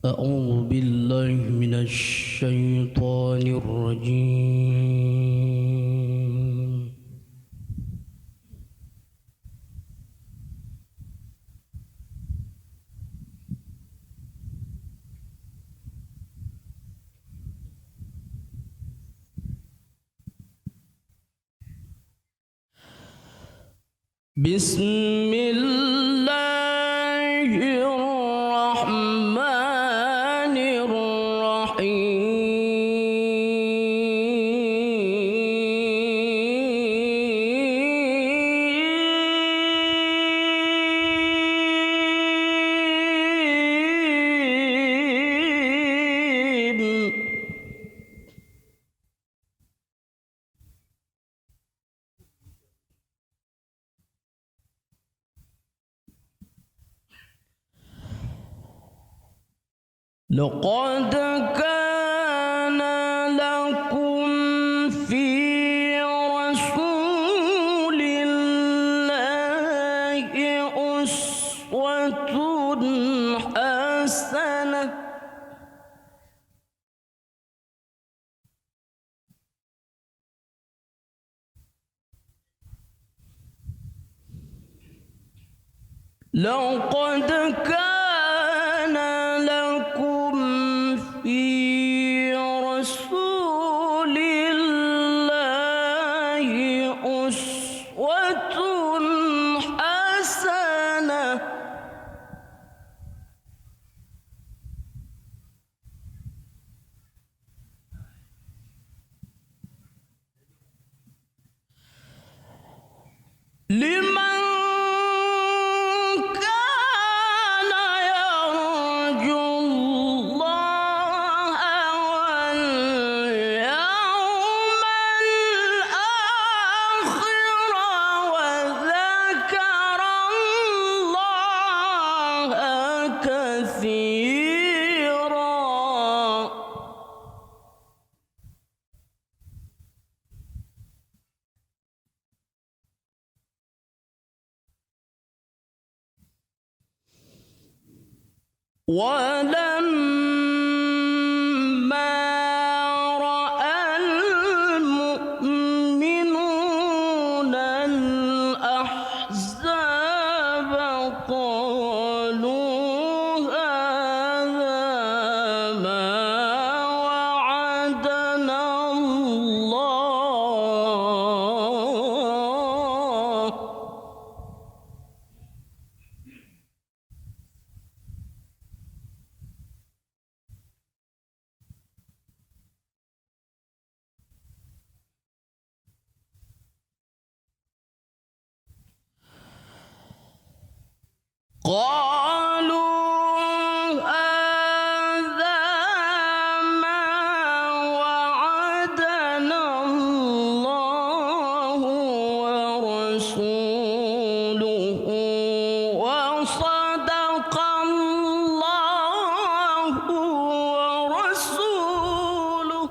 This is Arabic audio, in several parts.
أعوذ بالله من الشيطان الرجيم. بسم الله الرحمن الرحيم. لقد كان لكم في رسول الله أسوة حسنة لقد كان لكم في رسول الله أسوة حسنة لمن كان يرجو الله واليوم الآخر وذكر الله كثيرا. ولما رأى المؤمنون الأحزاب قالوا هذا ما وعدنا الله قالوا هذا ما وعدنا الله ورسوله وصدق الله ورسوله.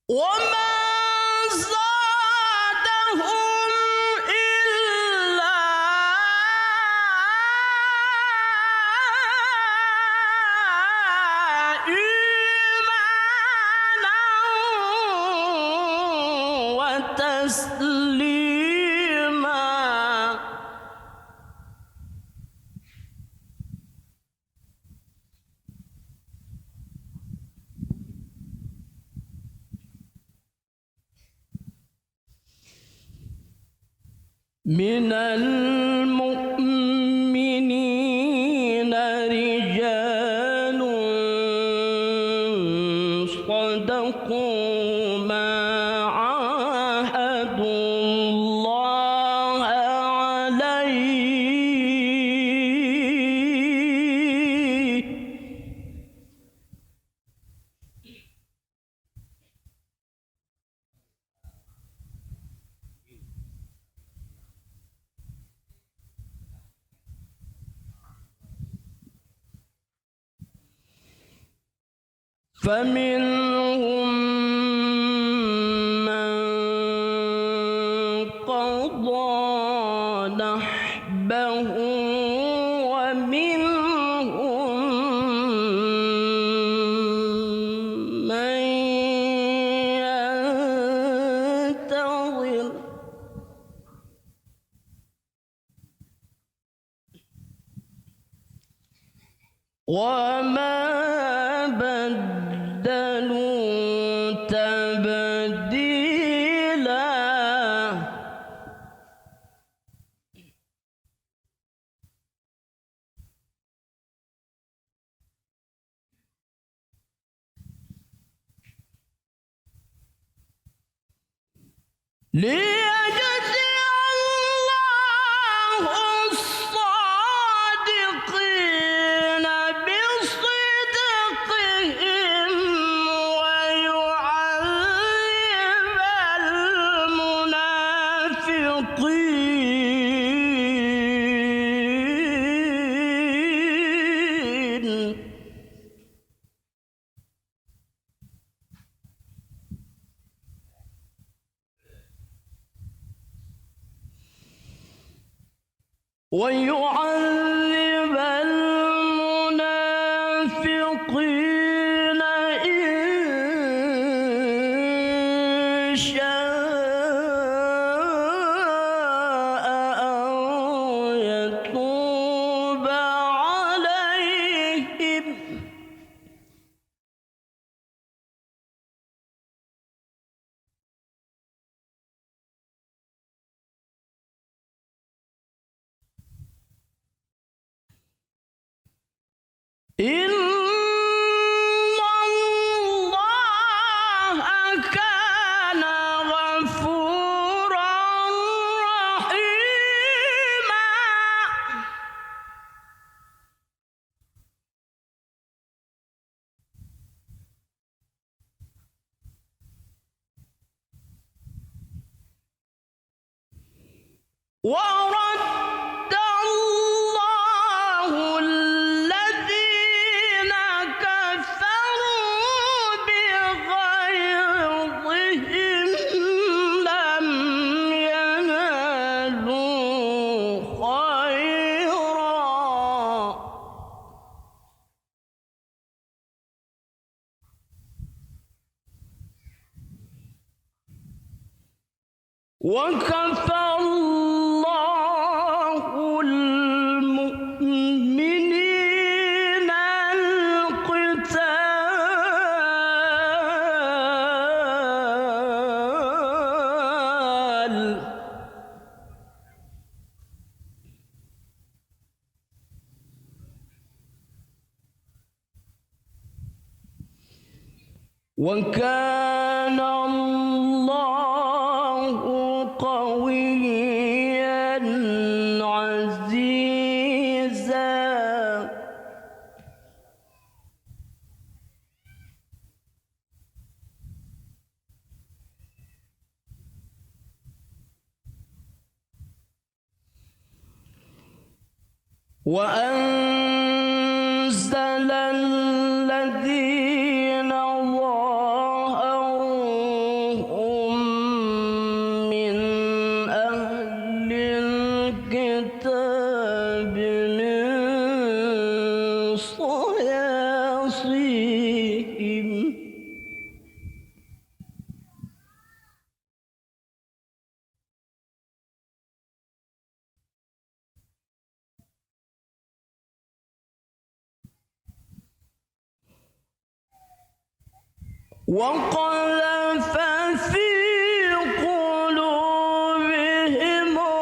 وما زادهم إلا إيمانا وتسليما. من المؤمنين رجال صدقوا ما عاهدوا الله عليه فمنهم من قضى نحبه ومنهم من ينتظر وما بدلوا تبديلا ليجزي الله الصادقين بصدقهم ويعذب المنافقين إن شاء أو يتوب عليهم إن الله كان غفورا رحيما ورد الله الذين كفروا بغيظهم لم ينالوا خيرا وكفى الله المؤمنين القتال وكان الله قويا عزيزا وأنزل الذين ظاهروهم من أهل الكتاب من صياصيهم وقذف في قلوبهم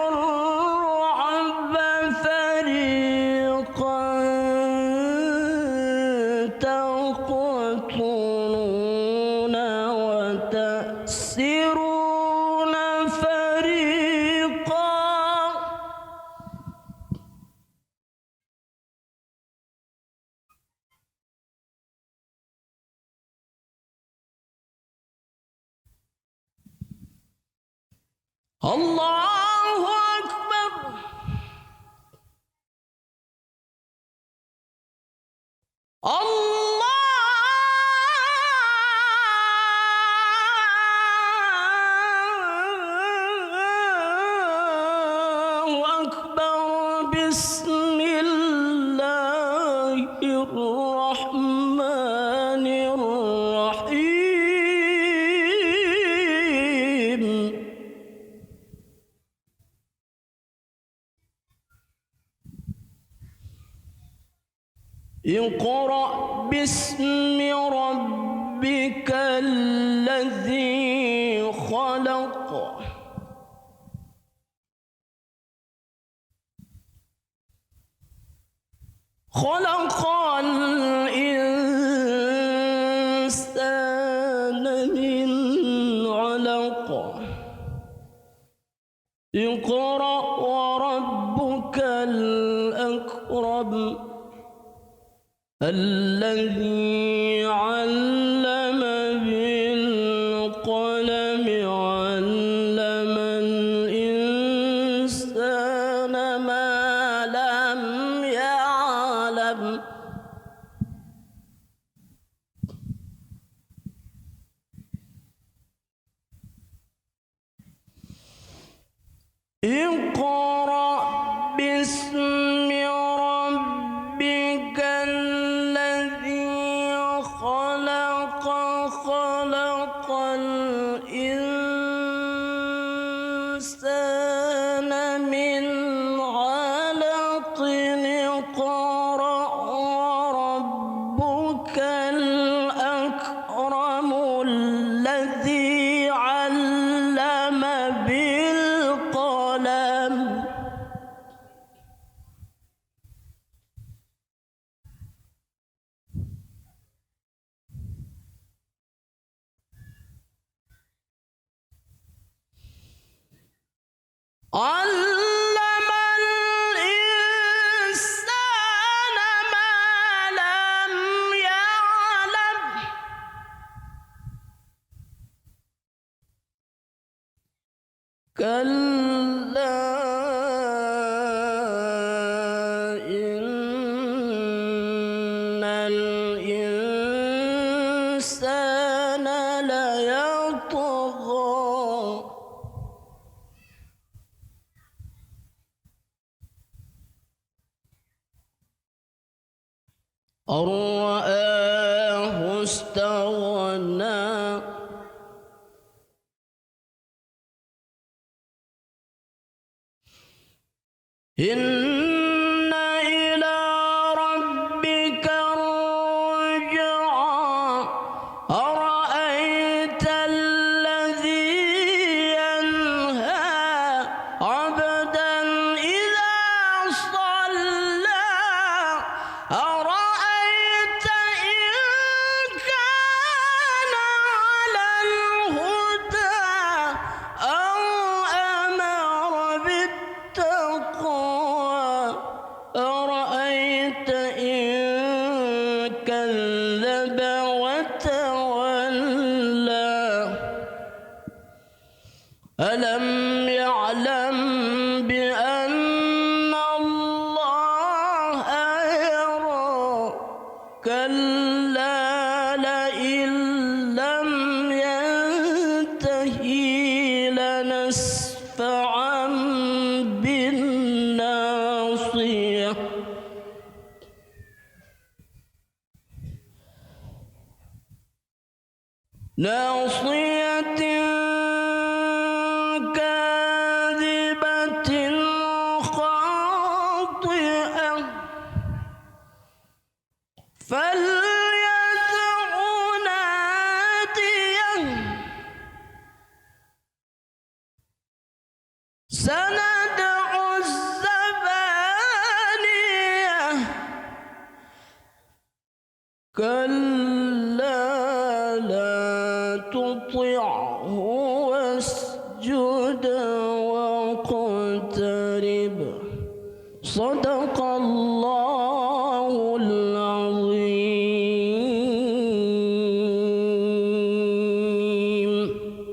الرعب فريقا تقتلون وتأسرون فريقا الله أكبر الله الرحمن الرحيم اقرأ باسم ربك الذي خلق خلق الإنسان من علق اقرأ وربك الأكرم الذي علم بالقلم علم الإنسان ما لم يعلم اقرأ باسم ربك الذي خلق خلق الإنسان من علق اقرأ وربك الأكرم الذي علم بالقلم علم الإنسان ما لم يعلم كلا إن الإنسان ليطغى أن رآه استغنى إن إلى ربك الرجعى أرأيت الذي ينهى عبدا إذا صلى أرأيت إن كان على الهدى أو أمر بالتقوى أرأيت إن كذب وتولى ألم يعلم بأن الله يرى كلا لئن لم ينتهي لنسفعا بالناصية ناصية كاذبة خاطئة فليدع ناديه سندع الزبانية كلا لا تطعه واسجد واقترب صدق